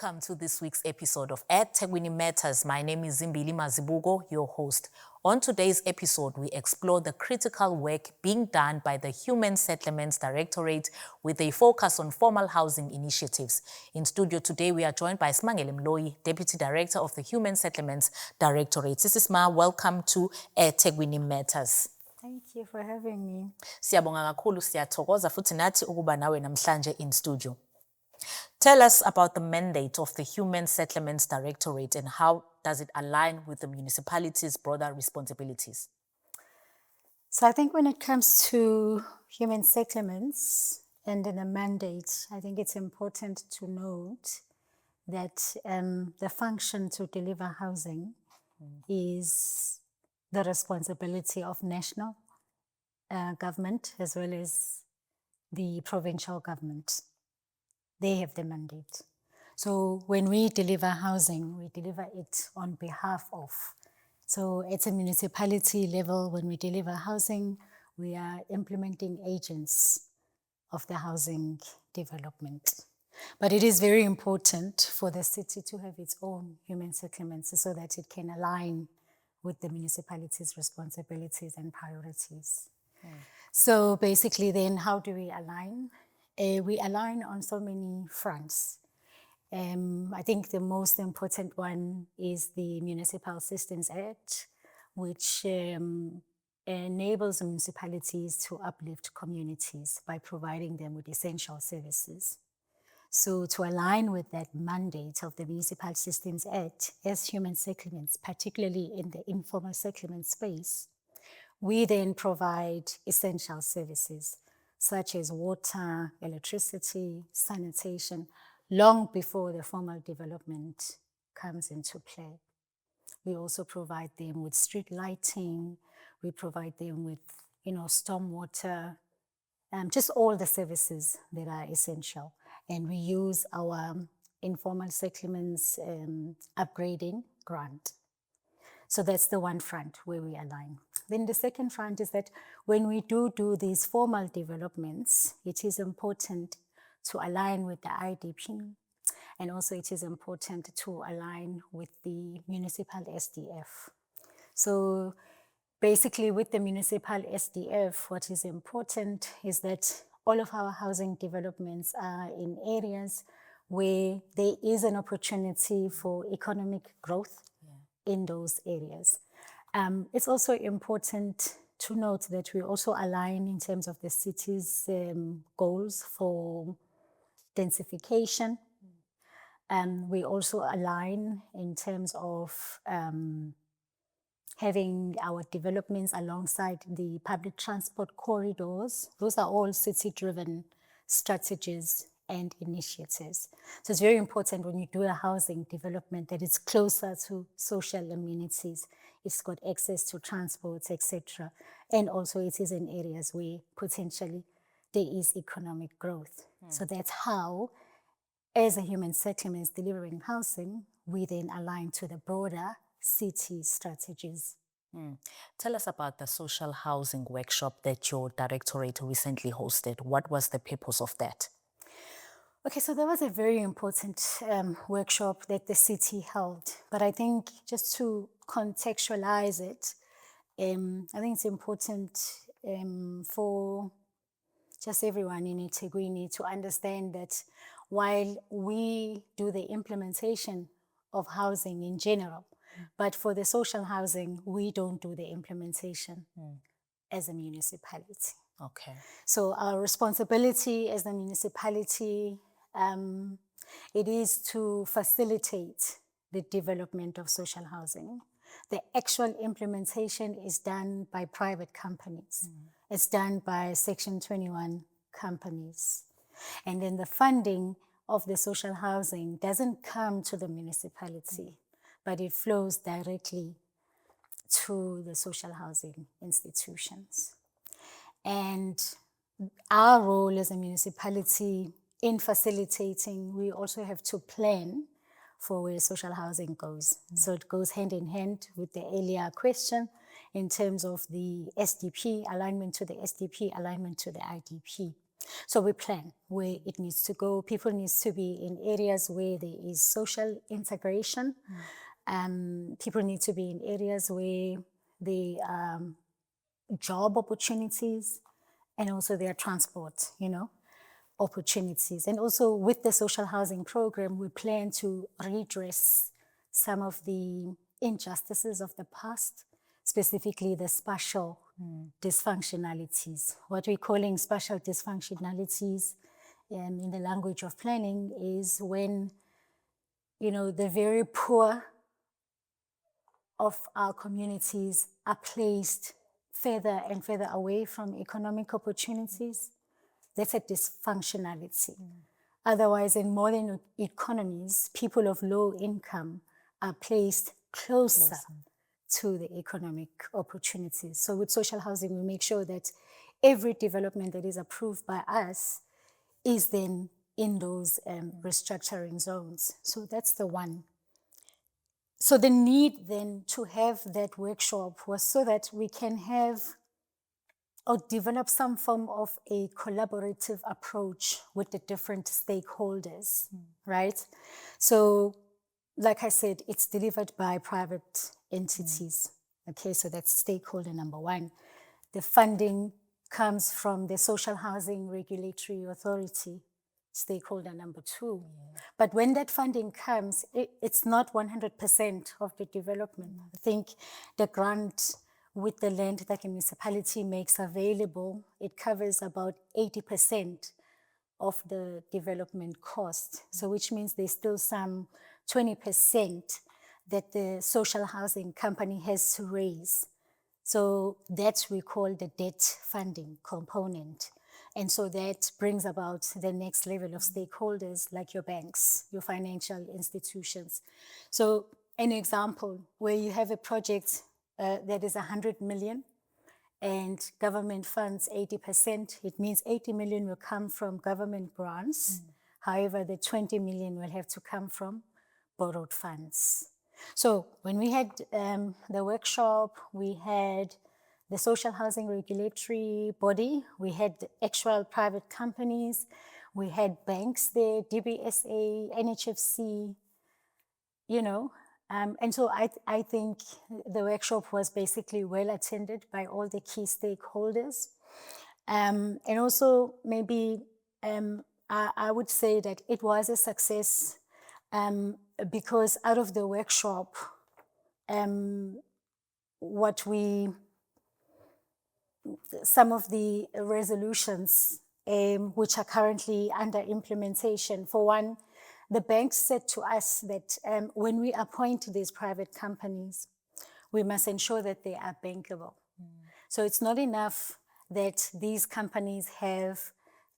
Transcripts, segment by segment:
Welcome to this week's episode of EThekwini Matters. My name is Zimbili Mazibuko, your host. On today's episode, we explore the critical work being done by the Human Settlements Directorate with a focus on formal housing initiatives. In studio today, we are joined by Simangele Moloi, Deputy Director of the Human Settlements Directorate. Mrs. Ma, welcome to EThekwini Matters. Thank you for having me. Siyabonga kakhulu, siyathokoza futhi nathi ukuba nawe namhlanje in studio. Tell us about the mandate of the Human Settlements Directorate and how does it align with the municipality's broader responsibilities? So I think when it comes to human settlements and in a mandate, I think it's important to note that the function to deliver housing is the responsibility of national government as well as the provincial government. They have the mandate. So when we deliver housing, we deliver it on behalf of. So at a municipality level, when we deliver housing, we are implementing agents of the housing development. But it is very important for the city to have its own human settlements so that it can align with the municipality's responsibilities and priorities. So basically then, how do we align? We align on so many fronts. I think the most important one is the Municipal Assistance Act, which enables municipalities to uplift communities by providing them with essential services. So to align with that mandate of the Municipal Assistance Act, as human settlements, particularly in the informal settlement space, we then provide essential services such as water, electricity, sanitation, long before the formal development comes into play. We also provide them with street lighting, we provide them with, stormwater, just all the services that are essential. And we use our informal settlements upgrading grant. So that's the one front where we align. Then the second front is that when we do these formal developments, it is important to align with the IDP, and also it is important to align with the municipal SDF. So basically with the municipal SDF, what is important is that all of our housing developments are in areas where there is an opportunity for economic growth in those areas. It's also important to note that we also align in terms of the city's goals for densification. We also align in terms of having our developments alongside the public transport corridors. Those are all city-driven strategies and initiatives. So it's very important when you do a housing development that it's closer to social amenities, it's got access to transport, etc. And also it is in areas where potentially there is economic growth. So that's how, as a human settlements delivering housing, we then align to the broader city strategies. Tell us about the social housing workshop that your directorate recently hosted. What was the purpose of that? Okay, so there was a very important workshop that the city held, but I think just to contextualize it, I think it's important for just everyone in EThekwini to understand that while we do the implementation of housing in general, but for the social housing, we don't do the implementation as a municipality. Okay. So our responsibility as a municipality, it is to facilitate the development of social housing. The actual implementation is done by private companies. It's done by Section 21 companies. And then the funding of the social housing doesn't come to the municipality, but it flows directly to the social housing institutions. And our role as a municipality in facilitating, we also have to plan for where social housing goes. So it goes hand in hand with the earlier question in terms of the SDP, alignment to the SDP, alignment to the IDP. So we plan where it needs to go. People need to be in areas where there is social integration. People need to be in areas where the job opportunities and also their transport, opportunities. And also with the social housing program, we plan to redress some of the injustices of the past, specifically the spatial dysfunctionalities. What we're calling spatial dysfunctionalities in the language of planning is when, the very poor of our communities are placed further and further away from economic opportunities. That's a dysfunctionality. Otherwise, in modern economies, people of low income are placed closer to the economic opportunities. So with social housing, we make sure that every development that is approved by us is then in those restructuring zones. So that's the one. So the need then to have that workshop was so that we can have or develop some form of a collaborative approach with the different stakeholders, right? So, like I said, it's delivered by private entities. Okay, so that's stakeholder number one. The funding comes from the Social Housing Regulatory Authority, stakeholder number two. But when that funding comes, it's not 100% of the development. I think the grant with the land that the municipality makes available, it covers about 80% of the development cost. So which means there's still some 20% that the social housing company has to raise. So that's we call the debt funding component. And so that brings about the next level of stakeholders like your banks, your financial institutions. So an example where you have a project that is 100 million and government funds 80%, it means 80 million will come from government grants. However, the 20 million will have to come from borrowed funds. So when we had the workshop, we had the social housing regulatory body, we had the actual private companies, we had banks there, DBSA, NHFC, and so I think the workshop was basically well attended by all the key stakeholders. And also maybe I would say that it was a success because out of the workshop, some of the resolutions which are currently under implementation. For one, the banks said to us that when we appoint these private companies, we must ensure that they are bankable. So it's not enough that these companies have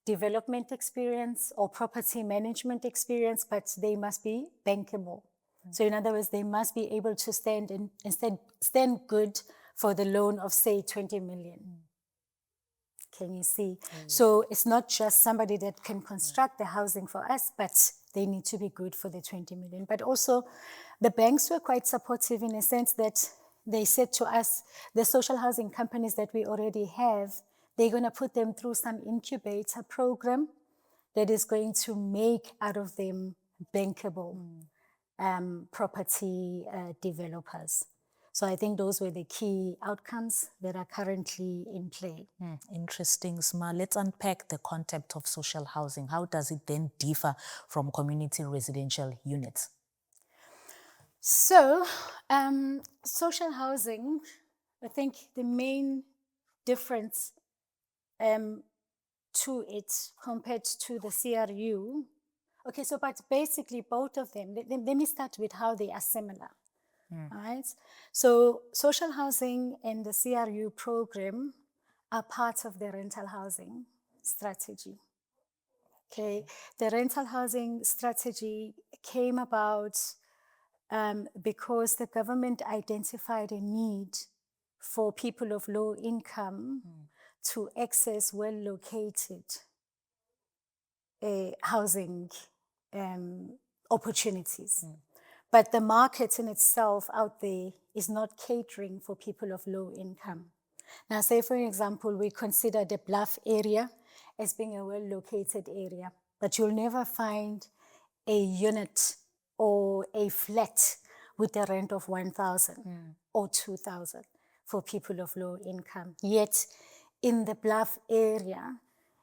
development experience or property management experience, but they must be bankable. So in other words, they must be able to stand good for the loan of, say, 20 million. Can you see? So it's not just somebody that can construct the housing for us, but they need to be good for the 20 million. But also, the banks were quite supportive in a sense that they said to us, the social housing companies that we already have, they're going to put them through some incubator program that is going to make out of them bankable property developers. So I think those were the key outcomes that are currently in play. Interesting, Sma. Let's unpack the concept of social housing. How does it then differ from community residential units? So, social housing, I think the main difference to it compared to the CRU, okay, so but basically both of them, let me start with how they are similar. Right? So social housing and the CRU program are part of the rental housing strategy. Okay, the rental housing strategy came about because the government identified a need for people of low income to access well-located housing opportunities. But the market in itself out there is not catering for people of low income. Now, say for example, we consider the Bluff area. as being a well-located area, but you'll never find a unit or a flat with a rent of 1,000 or 2,000 for people of low income. Yet, in the Bluff area,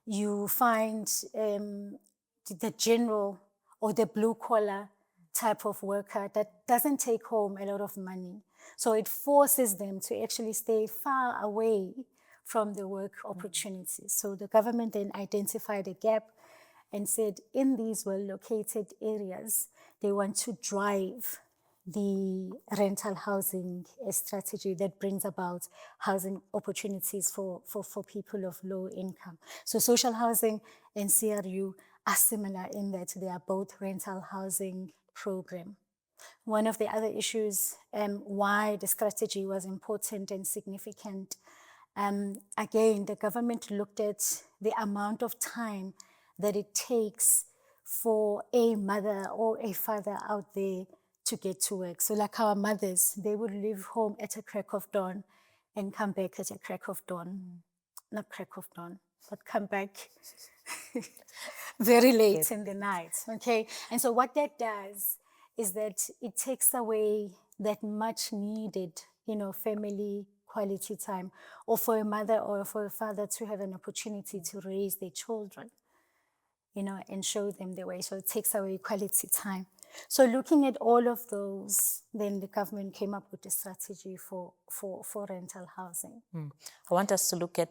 you find the general or the blue-collar type of worker that doesn't take home a lot of money. So it forces them to actually stay far away from the work opportunities. So the government then identified a gap and said in these well-located areas, they want to drive the rental housing strategy that brings about housing opportunities for people of low income. So social housing and CRU are similar in that they are both rental housing program. One of the other issues why the strategy was important and significant, again, the government looked at the amount of time that it takes for a mother or a father out there to get to work. So like our mothers, they would leave home at a crack of dawn and come back at a crack of dawn. Not crack of dawn, but come back very late in the night, okay? And so what that does is that it takes away that much needed, family quality time, or for a mother or for a father to have an opportunity to raise their children, and show them the way. So it takes away quality time. So looking at all of those, then the government came up with a strategy for rental housing. I want us to look at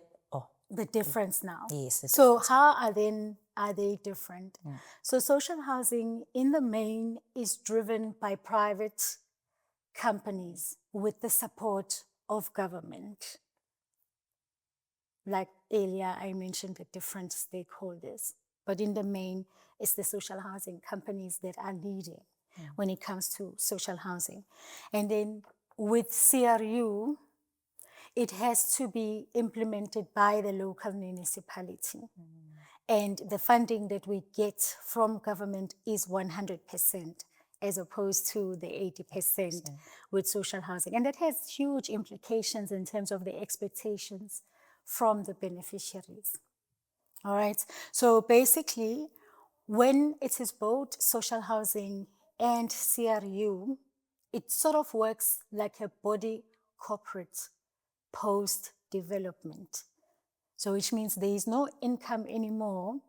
The difference now. Yes. So how are they different? So social housing in the main is driven by private companies with the support of government. Like earlier, I mentioned the different stakeholders, but in the main, it's the social housing companies that are leading when it comes to social housing. And then with CRU, it has to be implemented by the local municipality. And the funding that we get from government is 100%, as opposed to the 80% with social housing. And that has huge implications in terms of the expectations from the beneficiaries. All right. So basically, when it is both social housing and CRU, it sort of works like a body corporate post-development. So which means there is no income anymore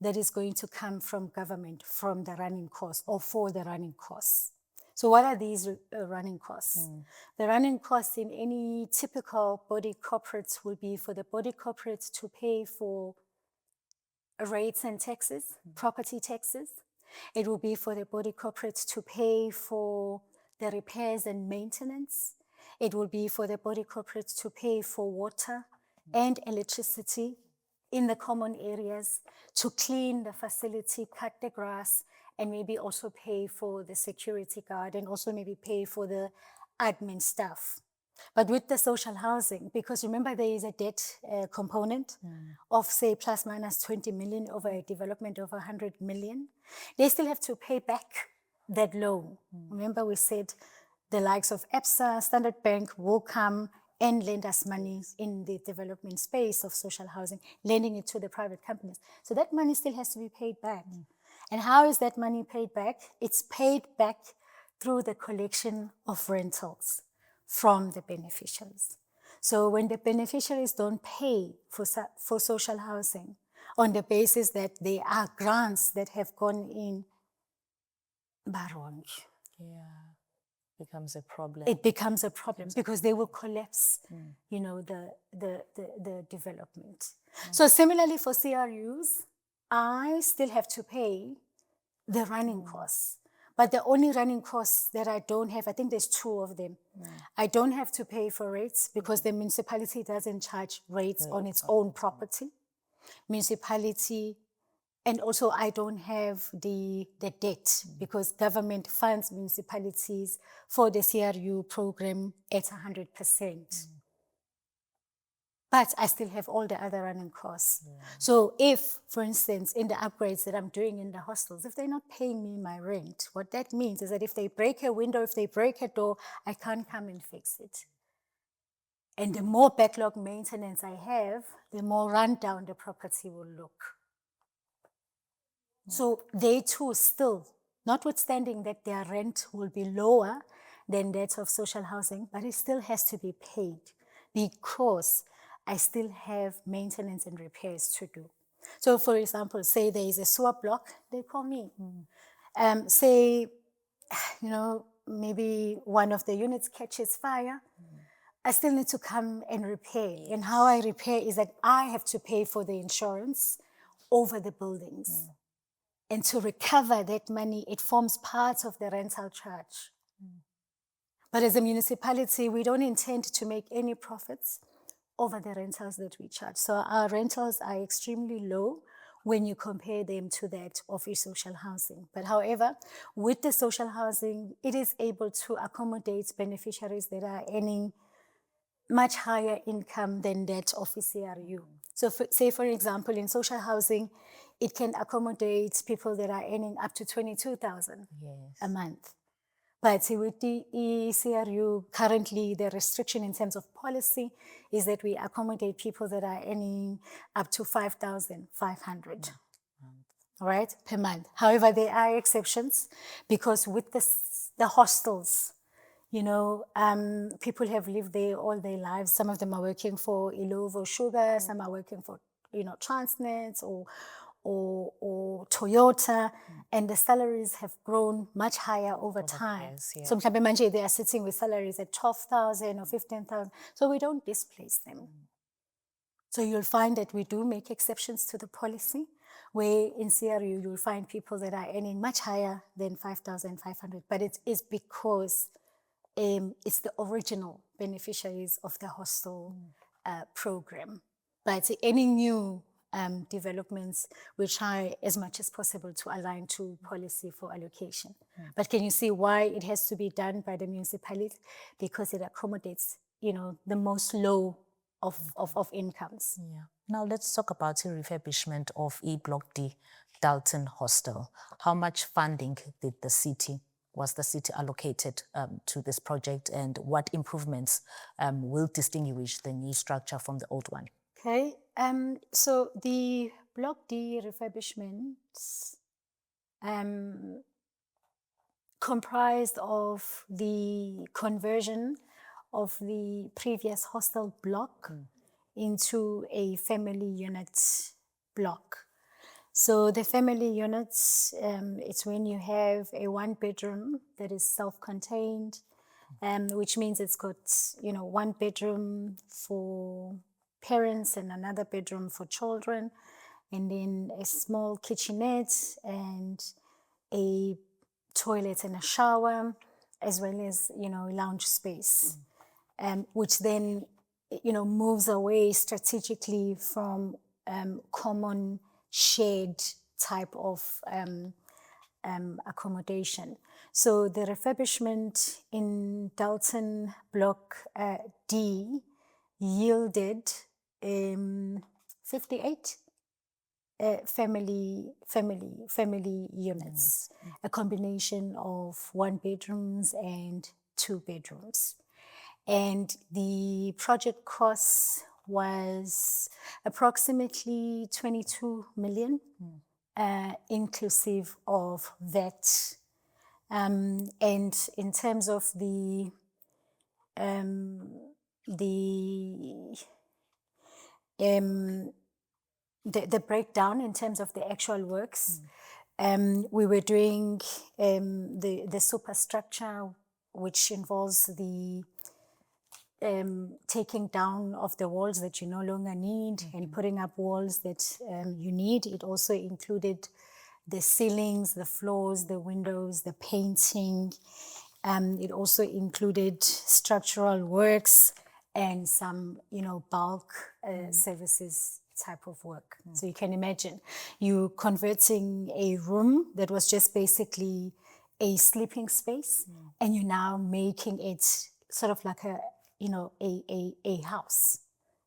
that is going to come from government from the running costs or for the running costs. So what are these running costs? The running costs in any typical body corporates will be for the body corporates to pay for rates and taxes, property taxes. It will be for the body corporates to pay for the repairs and maintenance. It will be for the body corporates to pay for water and electricity in the common areas, to clean the facility, cut the grass, and maybe also pay for the security guard and also maybe pay for the admin staff. But with the social housing, because remember there is a debt component of say plus minus 20 million over a development of 100 million, they still have to pay back that loan. Remember we said the likes of EPSA, Standard Bank will come and lend us money in the development space of social housing, lending it to the private companies. So that money still has to be paid back. And how is that money paid back? It's paid back through the collection of rentals from the beneficiaries. So when the beneficiaries don't pay for social housing on the basis that there are grants that have gone in, becomes a problem. It becomes a problem because they will collapse, the development. So similarly for CRUs, I still have to pay the running costs. But the only running costs that I don't have, I think there's two of them. I don't have to pay for rates because the municipality doesn't charge rates on its own property. Municipality, and also I don't have the debt because government funds municipalities for the CRU program at 100%. But I still have all the other running costs. So if, for instance, in the upgrades that I'm doing in the hostels, if they're not paying me my rent, what that means is that if they break a window, if they break a door, I can't come and fix it. And the more backlog maintenance I have, the more rundown the property will look. So they too still, notwithstanding that their rent will be lower than that of social housing, but it still has to be paid because I still have maintenance and repairs to do. So for example, say there is a sewer block, they call me. Say, maybe one of the units catches fire, I still need to come and repair. And how I repair is that I have to pay for the insurance over the buildings. And to recover that money, it forms part of the rental charge. But as a municipality, we don't intend to make any profits over the rentals that we charge. So our rentals are extremely low when you compare them to that of a social housing. But however, with the social housing, it is able to accommodate beneficiaries that are earning much higher income than that of a CRU. So say, for example, in social housing, it can accommodate people that are earning up to 22,000 a month. But with the ECRU, currently the restriction in terms of policy is that we accommodate people that are earning up to 5,500, right, per month. However, there are exceptions because with the hostels, people have lived there all their lives. Some of them are working for Ilovo Sugar, some are working for, Transnet or Toyota, and the salaries have grown much higher over time. Years, yeah. So mhlawumbe manje they are sitting with salaries at 12,000 or 15,000. So we don't displace them. So you'll find that we do make exceptions to the policy, where in CRU you'll find people that are earning much higher than 5,500, but it is because it's the original beneficiaries of the hostel program. But any new developments, we try as much as possible to align to policy for allocation. But can you see why it has to be done by the municipality? Because it accommodates, the most low of incomes. Yeah. Now let's talk about the refurbishment of E Block D Dalton Hostel. How much funding was the city allocated to this project, and what improvements will distinguish the new structure from the old one? Okay, so the Block D refurbishments comprised of the conversion of the previous hostel block into a family unit block. So the family units, it's when you have a 1-bedroom that is self-contained, which means it's got, 1 bedroom for parents and another bedroom for children, and then a small kitchenette and a toilet and a shower, as well as, lounge space, which then, moves away strategically from common shared type of accommodation. So the refurbishment in Dalton Block D yielded 58 family units, a combination of 1-bedrooms and 2-bedrooms. And the project cost was approximately 22 million, inclusive of VAT. And in terms of the breakdown in terms of the actual works, we were doing the superstructure, which involves the taking down of the walls that you no longer need and putting up walls that you need. It also included the ceilings, the floors, the windows, the painting. It also included structural works and some, bulk services type of work. So you can imagine you converting a room that was just basically a sleeping space, and you're now making it sort of like a house,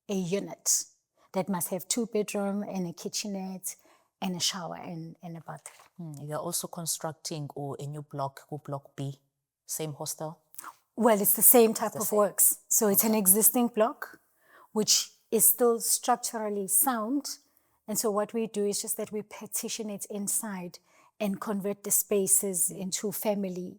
a unit that must have 2-bedroom and a kitchenette and a shower and a bathroom. You're also constructing a new block, Block B, same hostel? Well, it's the same type of works. So it's an existing block, which is still structurally sound. And so what we do is just that we partition it inside and convert the spaces into family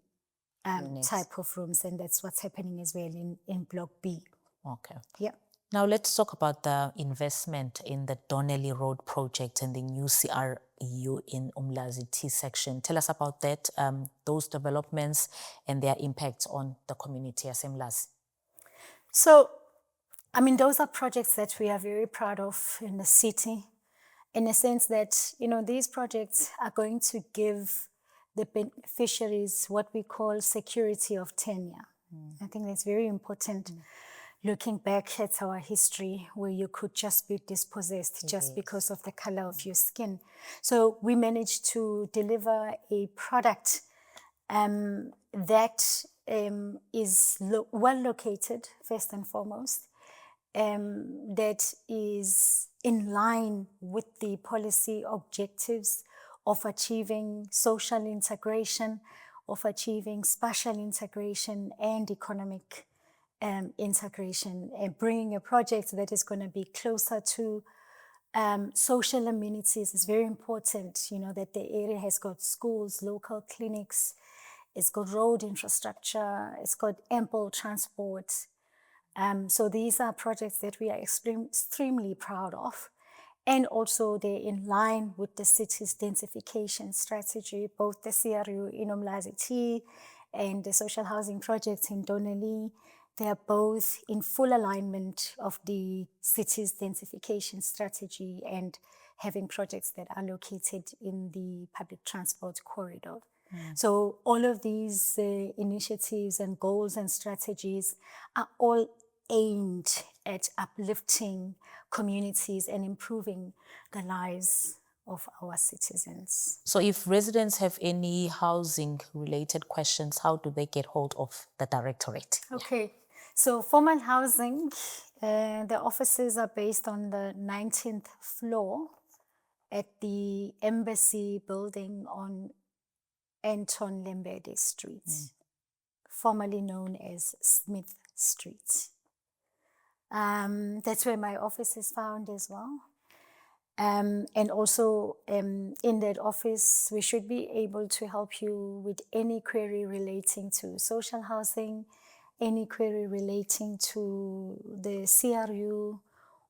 type of rooms. And that's what's happening as well in Block B. Okay. Yeah. Now let's talk about the investment in the Donnelly Road project and the new CRU in Umlazi T section. Tell us about that, those developments and their impact on the community as Umlazi. So, I mean, those are projects that we are very proud of in the city, in a sense that, you know, these projects are going to give the beneficiaries what we call security of tenure. I think that's very important. Looking back at our history, where you could just be dispossessed just because of the color of your skin. So we managed to deliver a product that is well located, first and foremost, that is in line with the policy objectives of achieving social integration, of achieving spatial integration and economic integration, and bringing a project that is going to be closer to social amenities is very important. You know, that the area has got schools, local clinics, it's got road infrastructure, it's got ample transport. So these are projects that we are extremely proud of. And also they're in line with the city's densification strategy, both the CRU in Umlazi T and the social housing projects in Donnelly. They are both in full alignment of the city's densification strategy and having projects that are located in the public transport corridor. So all of these initiatives and goals and strategies are all aimed at uplifting communities and improving the lives of our citizens. So if residents have any housing related questions, how do they get hold of the Directorate? Okay, so formal housing, the offices are based on the 19th floor at the Embassy building on Anton Lembede Street, formerly known as Smith Street. That's where my office is found as well. And also in that office, we should be able to help you with any query relating to social housing, any query relating to the CRU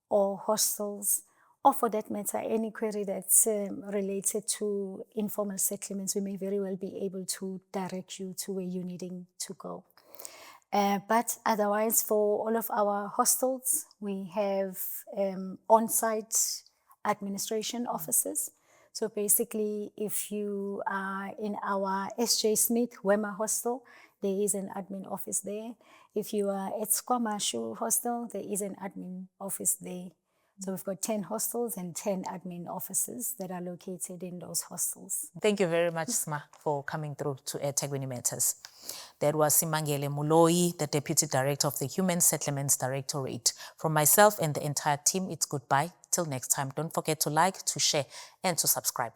or hostels, or for that matter, any query that's related to informal settlements. We may very well be able to direct you to where you're needing to go. But otherwise, for all of our hostels, we have on-site administration offices. So basically, if you are in our S.J. Smith Wema hostel, there is an admin office there. If you are at Squamashu hostel, there is an admin office there. So we've got 10 hostels and 10 admin offices that are located in those hostels. Thank you very much, Sma, for coming through to EThekwini Matters. That was Simangele Moloi, the Deputy Director of the Human Settlements Directorate. From myself and the entire team, it's goodbye. Till next time, don't forget to like, to share, and to subscribe.